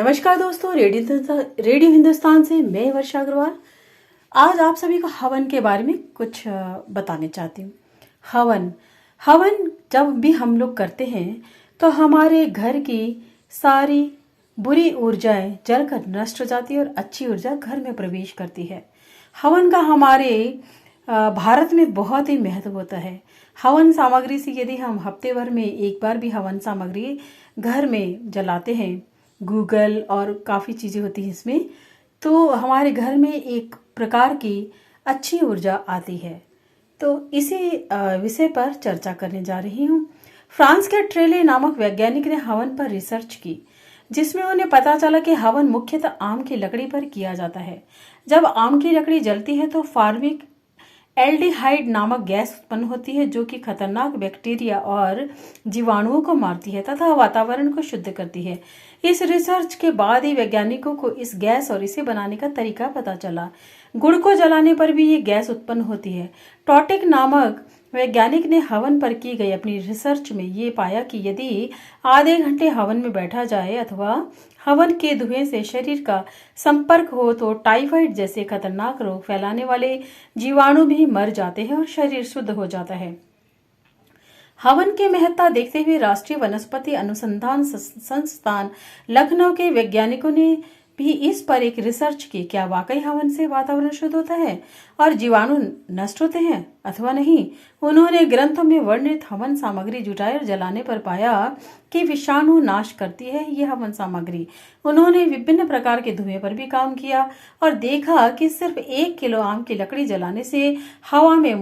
नमस्कार दोस्तों, रेडियो हिंदुस्तान से मैं वर्षा अग्रवाल। आज आप सभी को हवन के बारे में कुछ बताने चाहती हूँ। हवन हवन जब भी हम लोग करते हैं तो हमारे घर की सारी बुरी ऊर्जाएं जलकर नष्ट हो जाती है और अच्छी ऊर्जा घर में प्रवेश करती है। हवन का हमारे भारत में बहुत ही महत्व होता है। हवन सामग्री से यदि हम हफ्ते भर में एक बार भी हवन सामग्री घर में जलाते हैं, गूगल और काफ़ी चीज़ें होती हैं इसमें, तो हमारे घर में एक प्रकार की अच्छी ऊर्जा आती है। तो इसी विषय पर चर्चा करने जा रही हूँ। फ्रांस के ट्रेले नामक वैज्ञानिक ने हवन पर रिसर्च की, जिसमें उन्हें पता चला कि हवन मुख्यतः आम की लकड़ी पर किया जाता है। जब आम की लकड़ी जलती है तो फार्मिक एल्डिहाइड नामक गैस उत्पन्न होती है, जो कि खतरनाक बैक्टीरिया और जीवाणुओं को मारती है तथा वातावरण को शुद्ध करती है। इस रिसर्च के बाद ही वैज्ञानिकों को इस गैस और इसे बनाने का तरीका पता चला। गुड़ को जलाने पर भी ये गैस उत्पन्न होती है। टॉटिक नामक वैज्ञानिक ने हवन पर की गई अपनी रिसर्च में ये पाया कि यदि आधे घंटे हवन में बैठा जाए अथवा हवन के धुएं से शरीर का संपर्क हो तो टाइफाइड जैसे खतरनाक रोग फैलाने वाले जीवाणु भी मर जाते हैं और शरीर शुद्ध हो जाता है। हवन की महत्ता देखते हुए राष्ट्रीय वनस्पति अनुसंधान संस्थान लखनऊ के वैज्ञानिकों ने भी इस पर एक रिसर्च की। क्या वाकई हवन से वातावरण शुद्ध होता है और जीवाणु नष्ट होते हैं अथवा नहीं? उन्होंने ग्रंथों में वर्णित हवन सामग्री जुटाई और जलाने पर पाया कि विषाणु नाश करती है यह हवन सामग्री। उन्होंने विभिन्न प्रकार के धुएं पर भी काम किया और देखा कि सिर्फ 1 किलो आम की लकड़ी जलाने से हवा में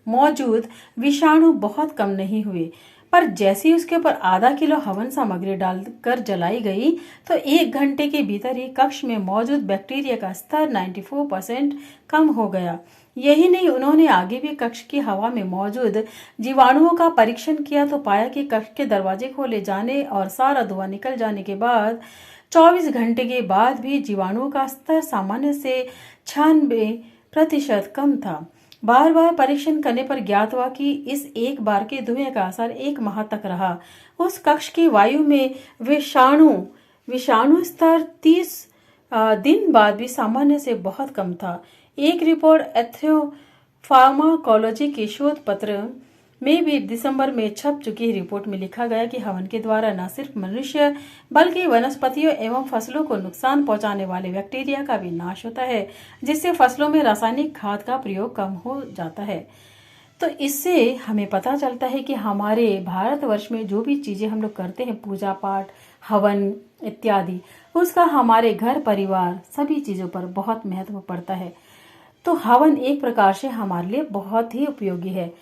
मौजूद विषाणु बहुत कम नहीं हुए, पर जैसे ही उसके ऊपर आधा किलो हवन सामग्री डालकर जलाई गई तो 1 घंटे के भीतर ही कक्ष में मौजूद बैक्टीरिया का स्तर 94% कम हो गया। यही नहीं, उन्होंने आगे भी कक्ष की हवा में मौजूद जीवाणुओं का परीक्षण किया तो पाया कि कक्ष के दरवाजे खोले जाने और सारा धुआं निकल जाने के बाद 24 घंटे के बाद भी जीवाणुओं का स्तर सामान्य से 96% कम था। बार बार परीक्षण करने पर ज्ञात हुआ कि इस एक बार के धुएं का असर 1 माह तक रहा। उस कक्ष की वायु में विषाणु स्तर 30 दिन बाद भी सामान्य से बहुत कम था। एक रिपोर्ट एथ्रोफार्माकोलॉजी के शोध पत्र में भी दिसंबर में छप चुकी रिपोर्ट में लिखा गया कि हवन के द्वारा न सिर्फ मनुष्य बल्कि वनस्पतियों एवं फसलों को नुकसान पहुंचाने वाले बैक्टीरिया का भी नाश होता है, जिससे फसलों में रासायनिक खाद का प्रयोग कम हो जाता है। तो इससे हमें पता चलता है कि हमारे भारतवर्ष में जो भी चीजें हम लोग करते हैं, पूजा पाठ, हवन इत्यादि, उसका हमारे घर परिवार सभी चीजों पर बहुत महत्व पड़ता है। तो हवन एक प्रकार से हमारे लिए बहुत ही उपयोगी है।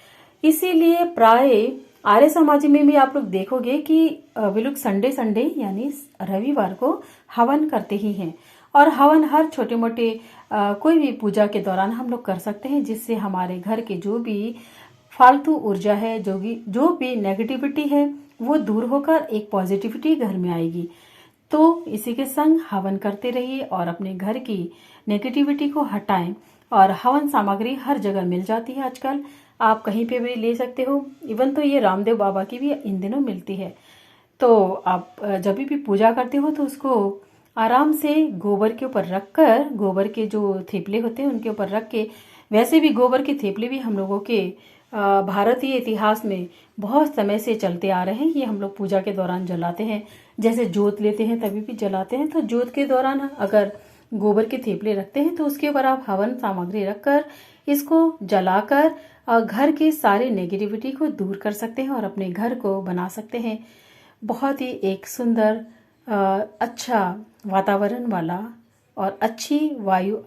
इसीलिए प्राय आर्य समाज में भी आप लोग देखोगे कि वे लोग संडे यानी रविवार को हवन करते ही हैं। और हवन हर छोटे मोटे कोई भी पूजा के दौरान हम लोग कर सकते हैं, जिससे हमारे घर के जो भी फालतू ऊर्जा है, जो भी नेगेटिविटी है, वो दूर होकर एक पॉजिटिविटी घर में आएगी। तो इसी के संग हवन करते रहिए और अपने घर की नेगेटिविटी को हटाएं। और हवन सामग्री हर जगह मिल जाती है आजकल, आप कहीं पे भी ले सकते हो। इवन तो ये रामदेव बाबा की भी इन दिनों मिलती है। तो आप जब भी पूजा करते हो तो उसको आराम से गोबर के ऊपर रखकर, गोबर के जो थेपले होते हैं उनके ऊपर रख के, वैसे भी गोबर के थेपले भी हम लोगों के भारतीय इतिहास में बहुत समय से चलते आ रहे हैं। ये हम लोग पूजा के दौरान जलाते हैं, जैसे जोत लेते हैं तभी भी जलाते हैं। तो जोत के दौरान अगर गोबर के थेपले रखते हैं तो उसके ऊपर आप हवन सामग्री रखकर इसको जलाकर घर की सारी नेगेटिविटी को दूर कर सकते हैं और अपने घर को बना सकते हैं बहुत ही एक सुंदर अच्छा वातावरण वाला और अच्छी वायु